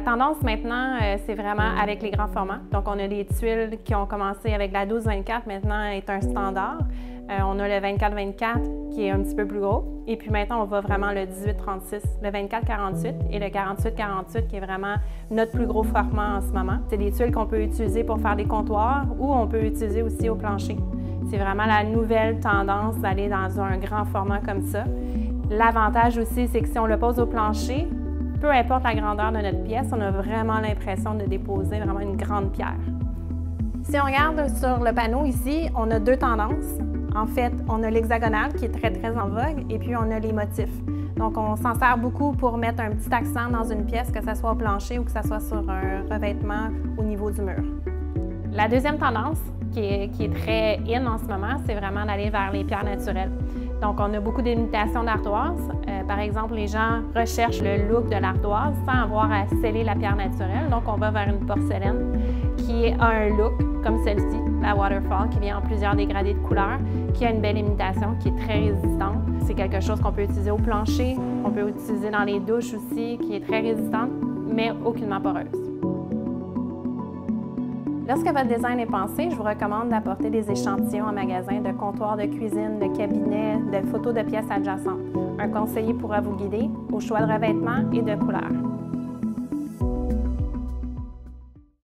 tendance maintenant, c'est vraiment avec les grands formats. Donc, on a des tuiles qui ont commencé avec la 12-24, maintenant est un standard. On a le 24-24 qui est un petit peu plus gros. Et puis maintenant, on va vraiment le 18-36, le 24-48 et le 48-48 qui est vraiment notre plus gros format en ce moment. C'est des tuiles qu'on peut utiliser pour faire des comptoirs ou on peut utiliser aussi au plancher. C'est vraiment la nouvelle tendance d'aller dans un grand format comme ça. L'avantage aussi, c'est que si on le pose au plancher, peu importe la grandeur de notre pièce, on a vraiment l'impression de déposer vraiment une grande pierre. Si on regarde sur le panneau ici, on a deux tendances. En fait, on a l'hexagonal qui est très en vogue et puis on a les motifs. Donc, on s'en sert beaucoup pour mettre un petit accent dans une pièce, que ce soit au plancher ou que ce soit sur un revêtement au niveau du mur. La deuxième tendance, qui est très in en ce moment, c'est vraiment d'aller vers les pierres naturelles. Donc, on a beaucoup d'imitations d'ardoise. Par exemple, les gens recherchent le look de l'ardoise sans avoir à sceller la pierre naturelle. Donc, on va vers une porcelaine qui a un look comme celle-ci, la Waterfall, qui vient en plusieurs dégradés de couleurs, qui a une belle imitation, qui est très résistante. C'est quelque chose qu'on peut utiliser au plancher, on peut utiliser dans les douches aussi, qui est très résistante, mais aucunement poreuse. Lorsque votre design est pensé, je vous recommande d'apporter des échantillons en magasin de comptoirs de cuisine, de cabinets, de photos de pièces adjacentes. Un conseiller pourra vous guider au choix de revêtements et de couleurs.